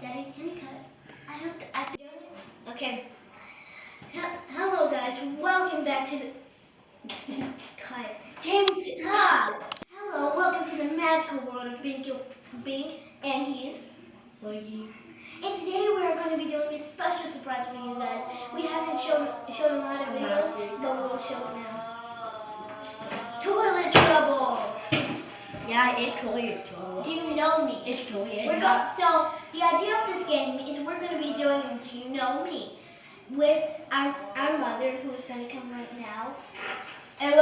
Daddy, can you cut? Okay. Hello, guys. Welcome back to the cut. James, stop. Hello, welcome to the magical world of Bink and his Woggie. And today we are going to be doing a special surprise for you guys. We haven't shown a lot of videos, but we'll show it now. Toilet trouble. Yeah, it's toilet trouble. Do you know me? It's toilet. So the idea of this game is we're going to be doing Do You Know Me with our mother, who is going to come right now, and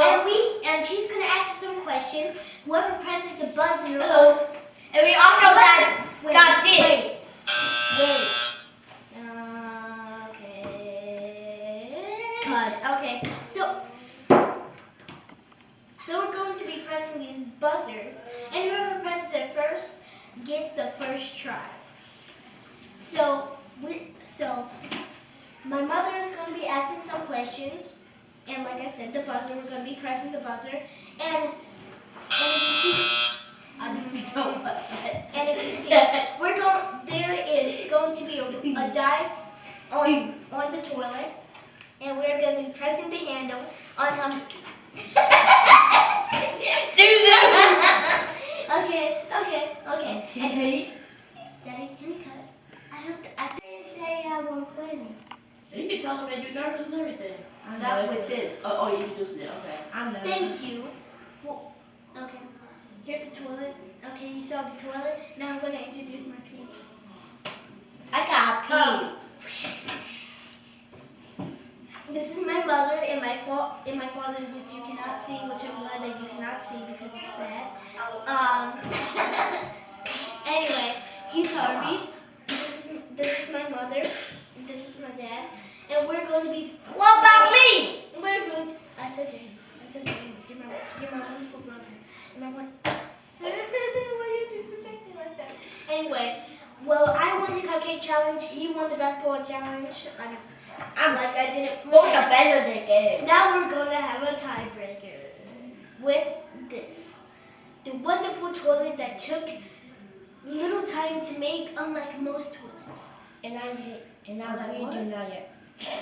she's going to ask us some questions. Whoever presses the buzzer. Hello. And we also got this. Wait. Okay. Cut. Okay. So we're going to be pressing these buzzers, and whoever presses it first gets the first try. So my mother is going to be asking some questions, and like I said, the buzzer, we're going to be pressing the buzzer, and if you see, I don't know what that. and if you see, there is going to be a dice on the toilet, and we're going to be pressing the handle on how. Okay. Daddy, can you cut? I didn't say I won't play me. You can tell them that you're nervous and everything. I Stop know. with this. Oh, you introducing it. Okay. I know. Thank you. Okay. Here's the toilet. Okay, you saw the toilet. Now I'm going to introduce my peeps. I got pee. This is my mother and my father, which you cannot see, which I'm glad that you cannot see because he's fat. Anyway, he's Harvey. This is my mother. This is my dad. And we're going to be. What about me? I said James. You're my wonderful brother. Why you do protect me like that? Anyway, well, I won the cupcake challenge. He won the basketball challenge. I didn't. Both are better than game. Now we're going to have a tiebreaker with this. The wonderful toilet that took little time to make, unlike most toilets. And I really do not yet.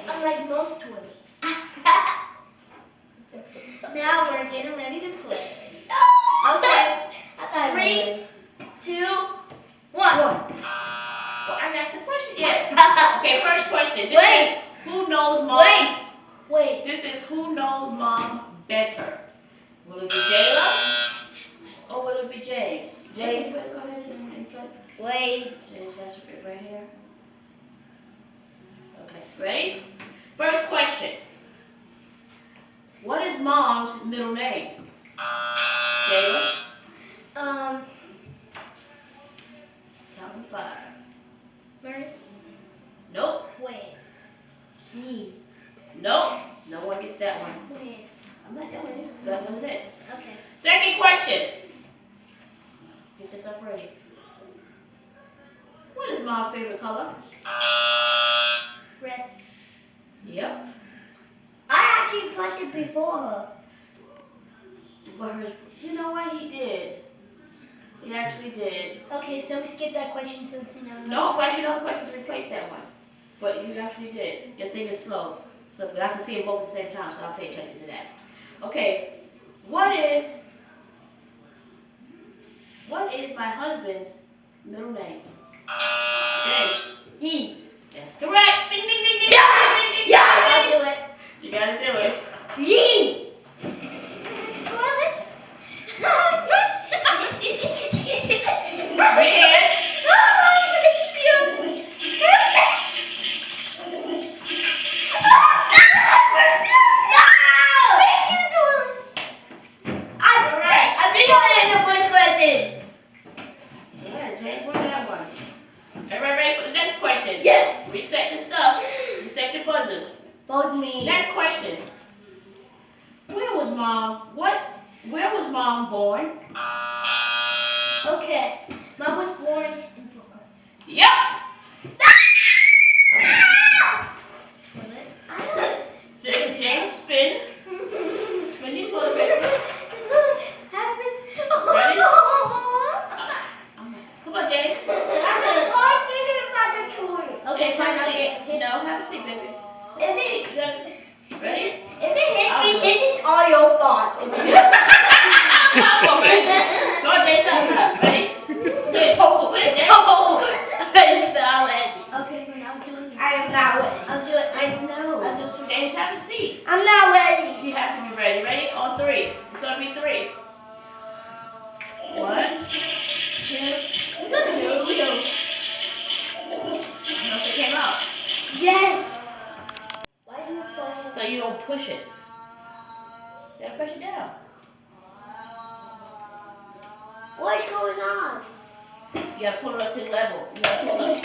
Unlike most toilets. Now we're getting ready to play. Okay. 3, 2, 1. Well, I asked a question yet. Okay, first question. This is who knows mom? Wait. This is who knows mom better. Will it be Jayla or will it be James? James, go ahead and play. Wait. James, that's it right here. Okay, ready? First question. What is mom's middle name? Jayla? Count to 5. Mary? Nope. Wait. Me. Nope. No one gets that one. Wait. I'm not telling you. That wasn't it. Okay. Second question. Get yourself ready. What is mom's favorite color? Red. Yep. I actually pressed it before her. But you know what? He did. He actually did. Okay, so we skipped that question since you know. No, actually, no questions replaced that one. But you actually did. Your thing is slow. So I can see them both at the same time, so I'll pay attention to that. Okay. What is my husband's middle name? James. He. That's correct. Ding, ding, ding, ding. Yes! Yes! I'll do it. You gotta do it. He. Toilet? Right here. I think I in the first question. Yeah, James won that one. Everybody ready for the next question? Yes. Reset your stuff. Reset your buzzers. Vote me. Next question. Where was mom born? Okay. Mom was born in Brooklyn. Yep. Toilet? James, spin. Spin your toilet paper. Happens. Ready? Oh, Come on, James. no. a seat. I'm not ready. You have to be ready. Ready? On 3. It's gonna be 3. 1, 2. It's gonna kill you. Nothing came out. Yes. Why are you playing? So you don't push it. You gotta push it down. What's going on? You gotta pull it up to the level. You gotta pull it up.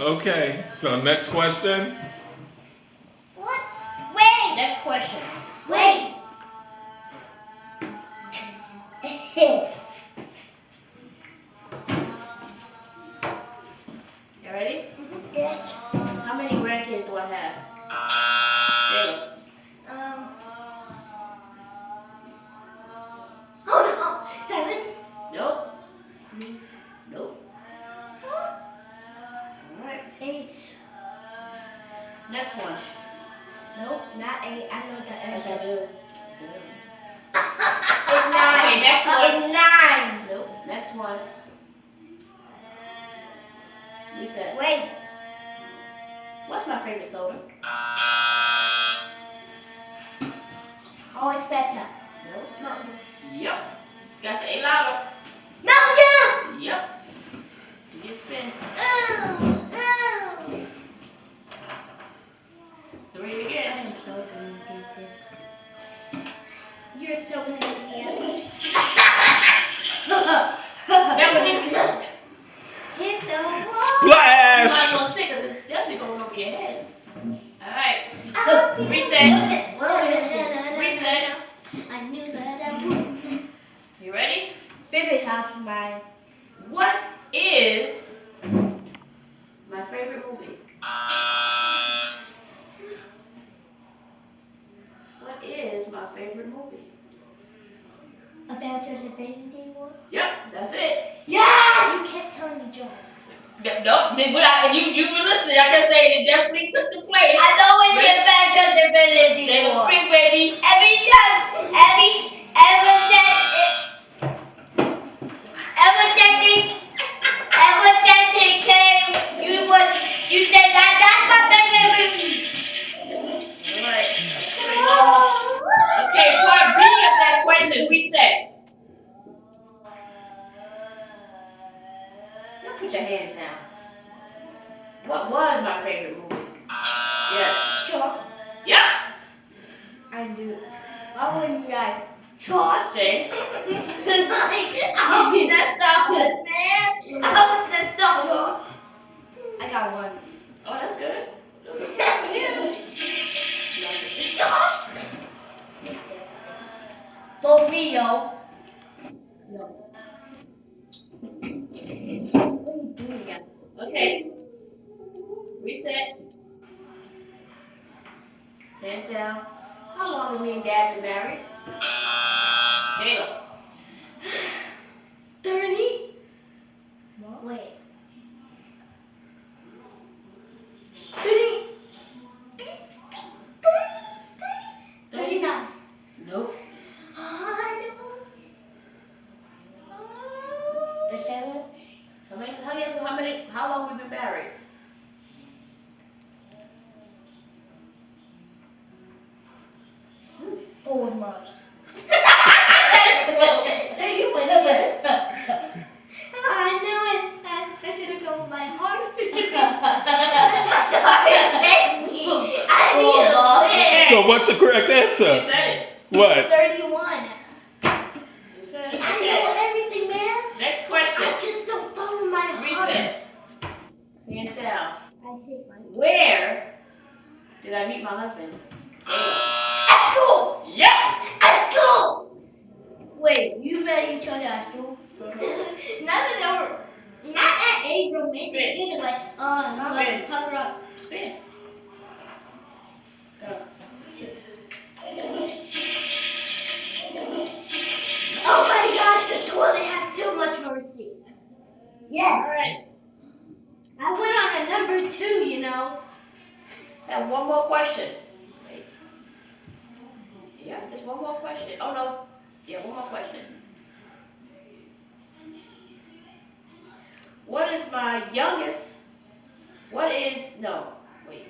Okay, so next question. What? Wait. Next question. Wait. You ready? Yes. How many grandkids do I have? Caleb. Oh no. 7. Nope. Nope. Alright. 8. Next one. Nope, not 8. I know the Yes, answer. I do. It's 9. Okay, next one. It's 9. Nope. Next one. Reset. Wait. What's my favorite soda? Oh, it's better. Nope. Mountain Yep. Gotta say it louder. Dew. Yep. Give you a spin. Oh. 3 again. I'm so gonna get this. You're so gonna get That one didn't hit the wall. You might Splash! as well stick because it's definitely going over your head. Alright. Reset. Reset. Reset. I knew that I would. You ready? Baby has mine. What is my favorite movie? What is my favorite movie? About your Infinity War? Yep, that's it. Yes! You kept telling me jokes. Nope, you were listening. I can say it definitely took the place. I know it's Rich. your best ability. Jalen, speak, baby. Every time, ever since he came, you said that's my favorite movie. Alright. Okay, part B of that question, reset. Now put your hands down. What was my favorite movie? Yes. Jokes. Yep. I do. Why would you like trust? James. I was that stuff, man. I was that stuff. I got one. Oh, that's good. Yeah. Just. For me, yo. No. What are you doing? Okay. Reset. Hands down. How long have me and Dad been married? Caleb. 30? Wait. 39. Nope. I know. The 7? How long have we been married? Hmm. 4 months. There you went, yes. I knew it. I should have gone with my heart. Take me. I need a win. So what's the correct You answer? said it. What? 31. You said it. I Okay. know everything, man. Next I question. just don't follow my heart. Reset. Hands down. I hate my Where did I meet my husband? Caleb. At school. Yep. At school. Wait, you met each other at school? Not that they were not at a romantic dinner, like Spin. pucker up. Spin. Go. Oh my gosh, the toilet has so much mercy. Yes. Alright. I went on a number 2, you know. Have one more question. Wait. Yeah, just one more question. Oh no. Yeah, one more question. What is my youngest? What is no? Wait.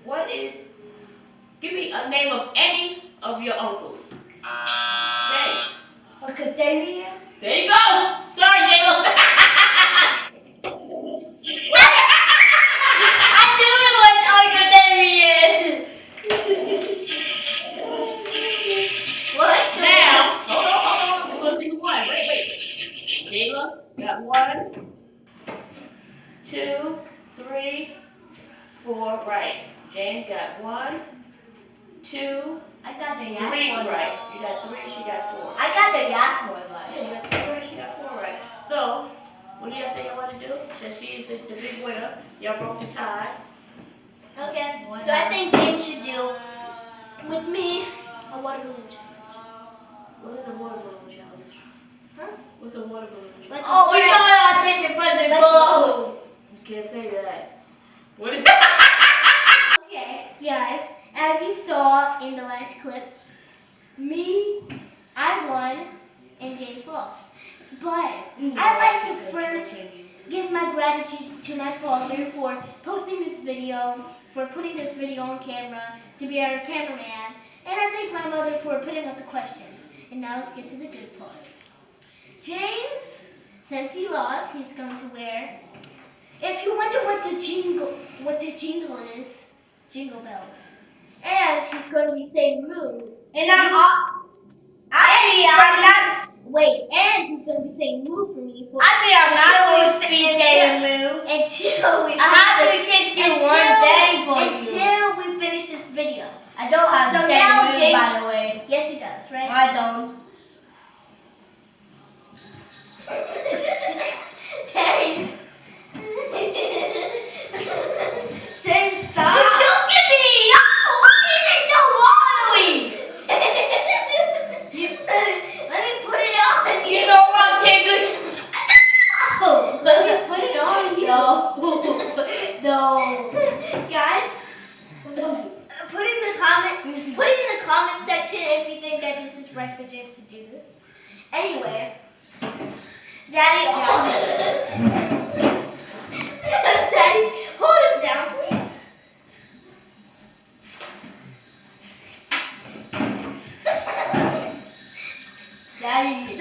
What is? Give me a name of any of your uncles. Okay. Uncle Damien. There you go. Sorry, J-Lo. I knew it was Uncle Damien. Well, let's go Now, hold on. We're gonna see who won. Wait. J-Lo got 1, 2, 3, 4. Right. James got 1, 2, I got the 3. last one. Right. You got 3. She got 4. I got the last one right. Yeah, you got 3 right. She got 4 right. So, what do y'all say y'all want to do? Since she's the big winner, y'all broke the tie. Okay, so I think James should do, with me, a water balloon challenge. What is a water balloon challenge? Huh? What's a water balloon challenge? Like, Oh, we alright, saw our sister President Let's Bull. You can't say that. What is that? Okay, guys, as you saw in the last clip, I won and James lost. But I'd like to first give my gratitude to my father for posting this video, for putting this video on camera, to be our cameraman, and I thank my mother for putting up the questions. And now let's get to the good part. James, since he lost, he's going to wear. If you wonder what the jingle is, jingle bells. And he's going to be saying move. And I'm not. Wait, and he's going to be saying move for me. Actually, I'm not going to be saying move. Until we I have to just do one day for you. Until we finish this video. I don't have So to say now move, James- by the way. Yes, he does, right? I don't. James. James, stop. You're choking me! No! Why is it so watery? Let me put it on You you. know what, Tigger? No! Let me put it on you. No. Guys, put in the comment section if you think that this is right for James to do this. Anyway, Daddy, Daddy, hold him down, please. Daddy.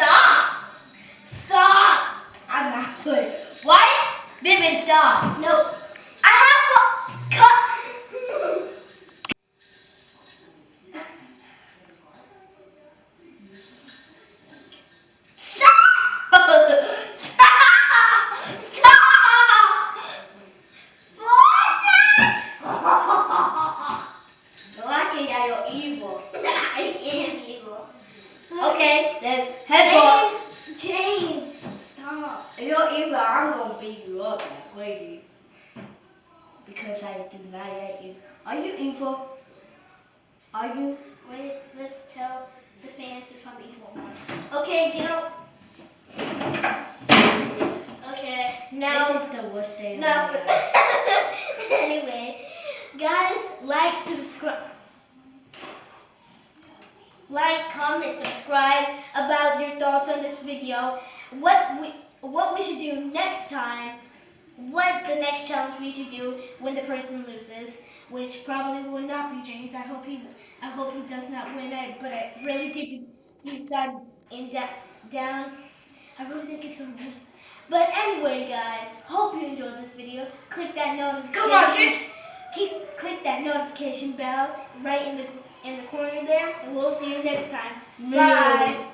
Stop. I'm not good. Why? Baby, stop. No, I have a cut. You're evil. I am evil. Okay, then headbutt. James, stop. If you're evil, I'm gonna beat you up like crazy. Because I do not like you. Are you evil? Are you? Wait, let's tell the fans if I'm evil or not. Okay, get up. Okay, now. This is the worst day of Now, my life. anyway, guys, like, comment, subscribe about your thoughts on this video. What we should do next time. What the next challenge we should do when the person loses, which probably will not be James. I hope he does not win. But I really think he's down. I really think he's gonna win. But anyway, guys, hope you enjoyed this video. Click that notification. Come on, sis. Click that notification bell right in the corner there, and we'll see you next time. No. Bye.